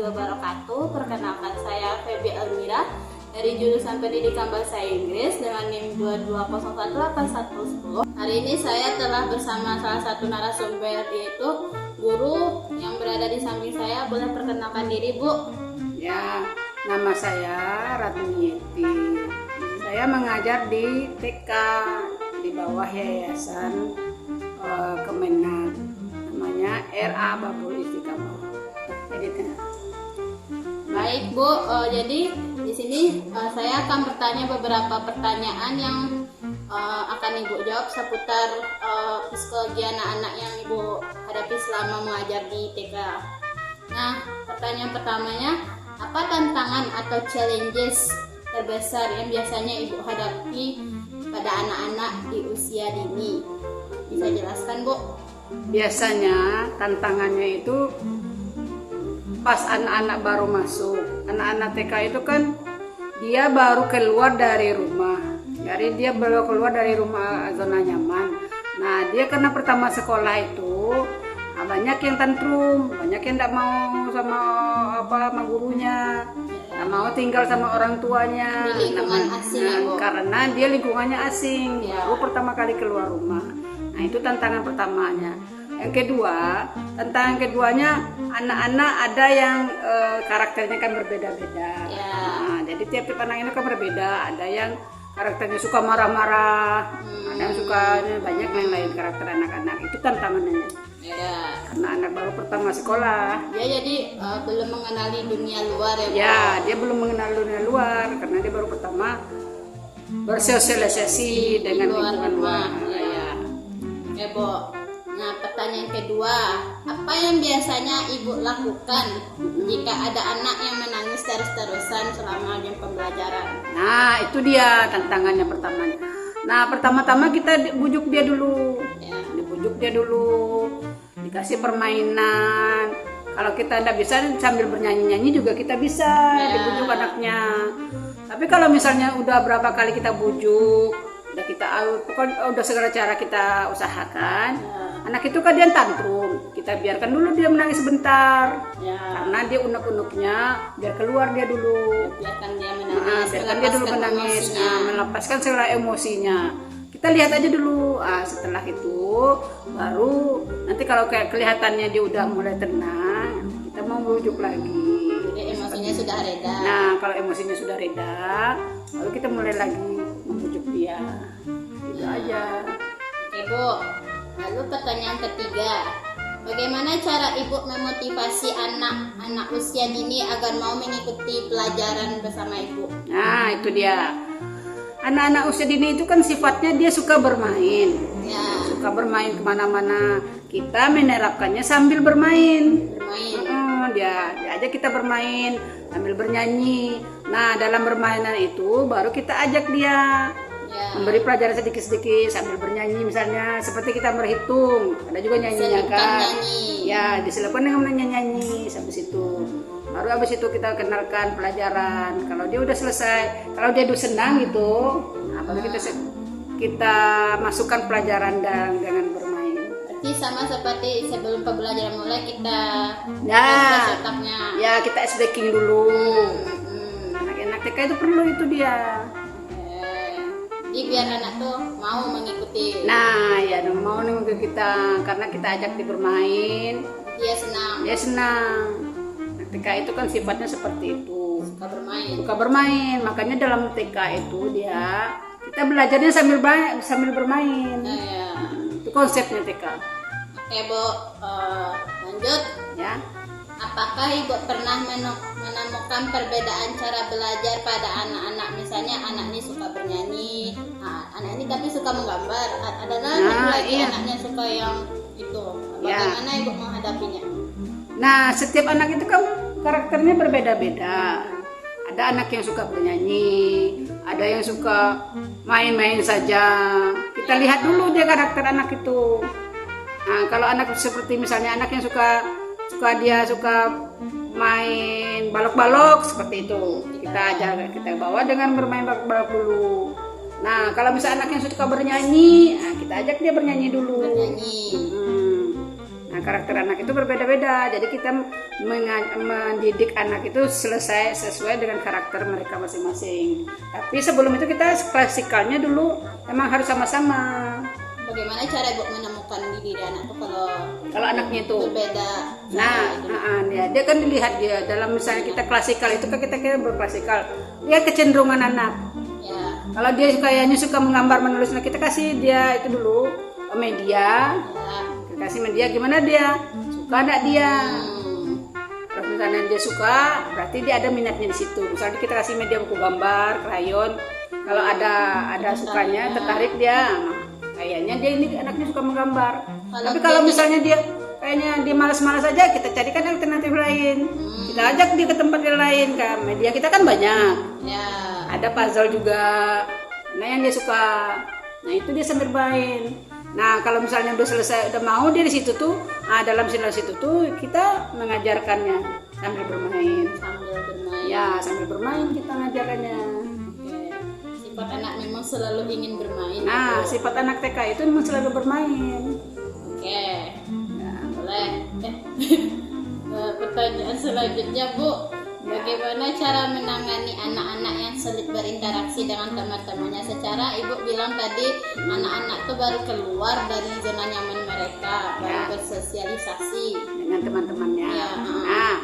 wabarakatuh. Perkenalkan, saya Feby Almira dari jurusan Pendidikan Bahasa Inggris dengan NIM 2201810. Hari ini saya telah bersama salah satu narasumber, yaitu guru yang berada di samping saya. Boleh perkenalkan diri, Bu? Ya, nama saya Ratni Yeti. Saya mengajar di TK di bawah Yayasan Kemenag, namanya RA Babul Istiqamah. Baik, Bu. Jadi di sini saya akan bertanya beberapa pertanyaan yang akan Ibu jawab seputar psikologi anak-anak yang Ibu hadapi selama mengajar di TK. Nah, pertanyaan pertamanya, apa tantangan atau challenges terbesar yang biasanya Ibu hadapi pada anak-anak di usia dini? Bisa jelaskan, Bu? Biasanya tantangannya itu pas anak-anak baru masuk. Anak-anak TK itu kan dia baru keluar dari rumah. Jadi dia baru keluar dari rumah zona nyaman. Nah, dia karena pertama sekolah itu banyak yang tantrum, banyak yang tidak mau sama gurunya, tidak mau tinggal sama orang tuanya. Di lingkungan asing, ya, Bu? Karena dia lingkungannya asing, baru pertama kali keluar rumah. Nah, itu tantangan pertamanya. Yang kedua, tantangan keduanya, anak-anak ada yang karakternya kan berbeda-beda. Ya. Nah, jadi tiap-tiap anak itu kan berbeda. Ada yang karakternya suka marah-marah, ada yang suka banyak yang lain karakter anak-anak. Itu tantangannya. Ya. Karena anak baru pertama sekolah. Dia jadi belum mengenali dunia luar, ya, Bu? Ya, dia belum mengenal dunia luar karena dia baru pertama bersosialisasi dengan lingkungan luar. Ya. Oke, Bu. Nah, pertanyaan kedua, apa yang biasanya Ibu lakukan jika ada anak yang menangis terus-terusan selama jam pembelajaran? Nah, itu dia tantangannya pertamanya. Nah, pertama-tama kita bujuk dia dulu. Ya. Dibujuk dia dulu, dikasih permainan. Kalau kita tidak bisa sambil bernyanyi-nyanyi juga kita bisa, dibujuk anaknya. Tapi kalau misalnya udah berapa kali kita bujuk, pokoknya udah segala cara kita usahakan, anak itu kan dia tantrum, kita biarkan dulu dia menangis sebentar, karena dia unek-uneknya biar keluar dia dulu, Biarkan dia menangis, biarkan dia dulu menangis, melepaskan segala emosinya. Kita lihat aja dulu, setelah itu baru nanti kalau kayak kelihatannya dia udah mulai tenang, kita mau bujuk lagi. Jadi emosinya sudah reda. Nah, kalau emosinya sudah reda, lalu kita mulai lagi membujuk dia. Itu aja. Oke, Bu. Lalu pertanyaan ketiga, bagaimana cara Ibu memotivasi anak-anak usia dini agar mau mengikuti pelajaran bersama Ibu? Nah, itu dia. Anak-anak usia dini itu kan sifatnya dia suka bermain. Ya. Suka bermain kemana-mana. Kita menerapkannya sambil bermain. Dia ajak kita bermain sambil bernyanyi. Nah, dalam permainan itu baru kita ajak dia memberi pelajaran sedikit-sedikit sambil bernyanyi, misalnya seperti kita berhitung, ada juga nyanyinya kan. Ya, diselipkan dengan nyanyi sampai situ. Baru habis itu kita kenalkan pelajaran. Kalau dia udah selesai, kalau dia udah senang gitu, nah baru kita masukkan pelajaran dengan bermain. Berarti sama seperti sebelum pembelajaran mulai kita otaknya. Ya, kita ice breaking dulu. Anak-anak TK itu perlu itu dia. Jadi biar anak tuh mau mengikuti. Nah, ya mau mengikuti kita karena kita ajak dia bermain. Dia senang. Dia senang. TK itu kan sifatnya seperti itu. Suka bermain. Makanya dalam TK itu kita belajarnya sambil bermain. Itu konsepnya TK. Oke, Bu. Lanjut. Ya. Apakah Ibu pernah menemukan perbedaan cara belajar pada anak-anak? Misalnya anak ini suka bernyanyi, anak ini tapi suka menggambar. Ada lagi anaknya suka yang itu. Bagaimana Ibu menghadapinya? Nah, setiap anak itu kan karakternya berbeda-beda. Ada anak yang suka bernyanyi, ada yang suka main-main saja. Kita lihat dulu dia karakter anak itu. Nah, kalau anak seperti misalnya anak yang suka main balok-balok seperti itu, kita bawa dengan bermain balok-balok dulu. Nah, kalau misalnya anak yang suka bernyanyi, kita ajak dia bernyanyi dulu. Nah, karakter anak itu berbeda-beda. Jadi kita mendidik anak itu sesuai dengan karakter mereka masing-masing. Tapi sebelum itu kita klasikalnya dulu emang harus sama-sama. Bagaimana cara Ibu menemukan di diri anak tuh Kalau anaknya itu berbeda? Nah, dia kan dilihat dia dalam misalnya kita klasikal itu kan kita kira berklasikal. Dia kecenderungan anak. Ya. Kalau dia kayaknya suka menggambar menulis, nah kita kasih dia itu dulu media. Ya. Kita kasih media gimana dia suka enggak dia. Kalau misalnya dia suka, berarti dia ada minatnya di situ. Misalnya kita kasih media buku gambar, krayon. Kalau ada sukanya, tertarik dia. Kayaknya dia ini anaknya suka menggambar. Tapi kalau misalnya dia kayaknya dia malas-malas aja, kita carikan alternatif lain. Kita ajak dia ke tempat yang lain kan. Media kita kan banyak. Ya. Ada puzzle juga. Nah yang dia suka. Nah itu dia sambil main. Nah kalau misalnya udah selesai, udah mau dia di situ tuh, dalam simulasi itu tuh kita mengajarkannya sambil bermain. Sambil bermain. Ya sambil bermain kita ngajarannya. Sifat anak memang selalu ingin bermain. Nah sifat anak TK itu memang selalu bermain. Oke. Boleh. Pertanyaan selanjutnya Bu, bagaimana cara menangani anak-anak yang sulit berinteraksi dengan teman-temannya? Secara Ibu bilang tadi anak-anak tuh baru keluar dari zona nyaman mereka, baru bersosialisasi dengan teman-temannya. Ya. Nah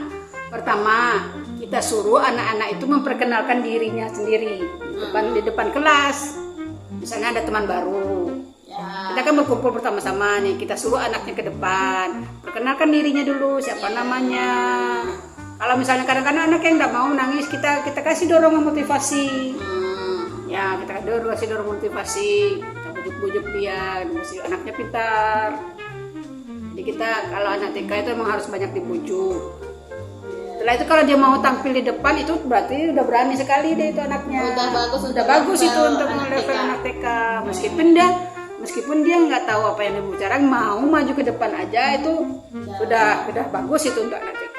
pertama kita suruh anak-anak itu memperkenalkan dirinya sendiri di depan kelas. Misalnya ada teman baru. Ya. Kita kan berkumpul bersama-sama nih, kita suruh anaknya ke depan, perkenalkan dirinya dulu, siapa namanya. Kalau misalnya kadang-kadang anak yang nggak mau nangis, kita kasih dorongan motivasi. Ya kita kasih dorong motivasi, kita bujuk-bujuk dia, mesti anaknya pintar. Jadi kita kalau anak TK itu emang harus banyak dibujuk. Setelah itu kalau dia mau tampil di depan itu berarti udah berani sekali deh itu anaknya. Udah bagus itu untuk level anak TK. Meskipun dia nggak tahu apa yang dia bicarakan, mau maju ke depan aja itu udah bagus itu untuk anak TK.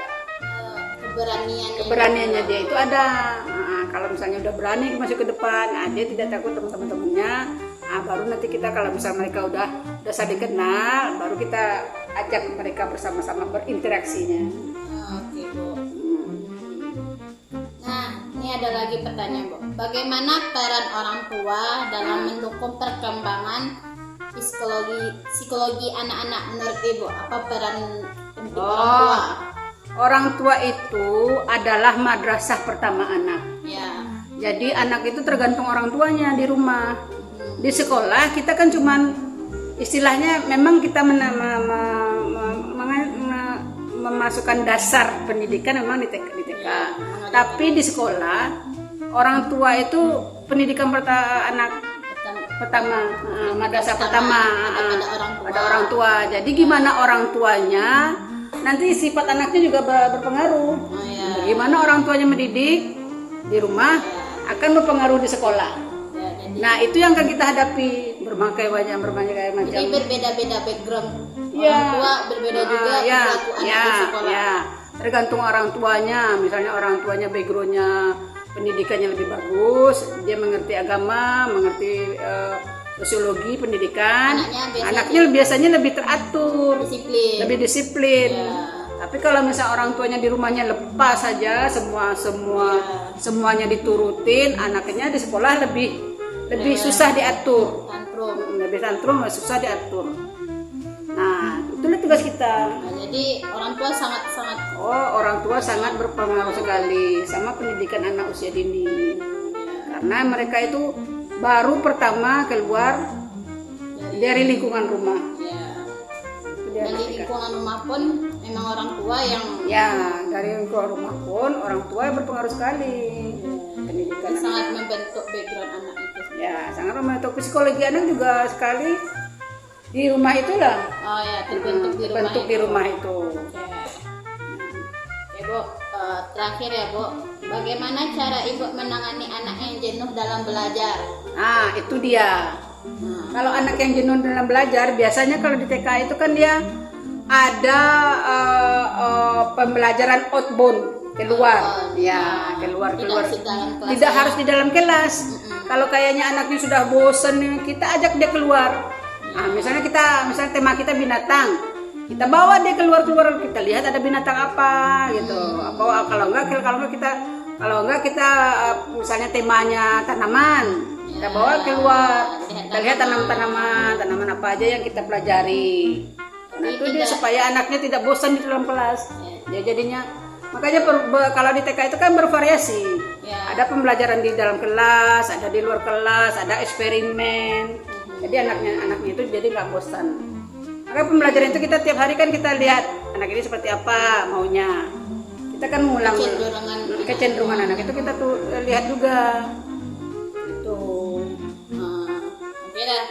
Keberaniannya dia itu ada. Kalau misalnya udah berani masuk ke depan, dia tidak takut teman-temannya. Baru nanti kita kalau misalnya mereka udah saling kenal, baru kita ajak mereka bersama-sama berinteraksinya. Oke Bu. Nah ini ada lagi pertanyaan Bu. Bagaimana peran orang tua dalam mendukung perkembangan psikologi anak-anak menurut Ibu? Apa peran penting orang tua? Orang tua itu adalah madrasah pertama anak. Ya. Jadi anak itu tergantung orang tuanya di rumah. Di sekolah kita kan cuman istilahnya memang kita memasukkan dasar pendidikan memang di TK. Tapi di sekolah orang tua itu pendidikan anak pertama, madrasah pertama ada orang tua. Jadi gimana orang tuanya, nanti sifat anaknya juga berpengaruh. Bagaimana orang tuanya mendidik di rumah akan berpengaruh di sekolah. Nah itu yang akan kita hadapi, berbagai macam. Jadi berbeda-beda background orang tua, berbeda juga perilaku anak di sekolah. Tergantung orang tuanya. Misalnya orang tuanya backgroundnya pendidikannya lebih bagus, dia mengerti agama, mengerti sosiologi pendidikan, anaknya biasanya lebih teratur, lebih disiplin. Tapi kalau misalnya orang tuanya di rumahnya lepas saja, semuanya diturutin, anaknya di sekolah lebih susah diatur, lebih tantrum, susah diatur. Nah, itulah tugas kita. Jadi orang tua sangat berpengaruh sekali sama pendidikan anak usia dini. Karena mereka itu baru pertama keluar dari lingkungan rumah. Dari lingkungan rumah pun memang orang tua yang dari lingkungan rumah pun orang tua berpengaruh sekali. Pendidikan sangat membentuk background anak itu. Sangat membentuk psikologi anak juga sekali. Di rumah itulah. Terbentuk di rumah itu. Bu, terakhir ya Bu, bagaimana cara Ibu menangani anak yang jenuh dalam belajar? Itu dia. Kalau anak yang jenuh dalam belajar, biasanya kalau di TK itu kan dia ada pembelajaran outbound, keluar. Keluar. Tidak harus di dalam kelas. Kalau kayaknya anaknya sudah bosan, kita ajak dia keluar. Misalnya tema kita binatang. kita bawa dia keluar, kita lihat ada binatang apa gitu. Apa kalau enggak kita misalnya temanya tanaman, kita bawa keluar, kita lihat tanaman apa aja yang kita pelajari. Nah itu dia supaya anaknya tidak bosan di dalam kelas. Dia jadinya makanya kalau di TK itu kan bervariasi. Ada pembelajaran di dalam kelas, ada di luar kelas, ada eksperimen. Jadi anaknya itu jadi nggak bosan. Maka pembelajaran itu kita tiap hari kan kita lihat anak ini seperti apa maunya. Kita kan mengulang kecenderungan anak itu kita tuh lihat juga. Itu. Oke dah.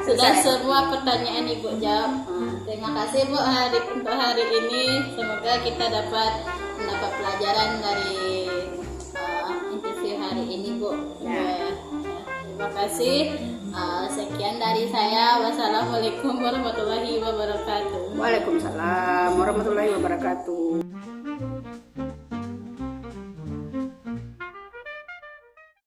Sudah semua pertanyaan Ibu jawab. Terima kasih Bu untuk hari ini. Semoga kita dapat mendapat pelajaran dari interview hari ini Bu. Terima kasih. Sekian dari saya. Wassalamualaikum warahmatullahi wabarakatuh. Waalaikumsalam warahmatullahi wabarakatuh.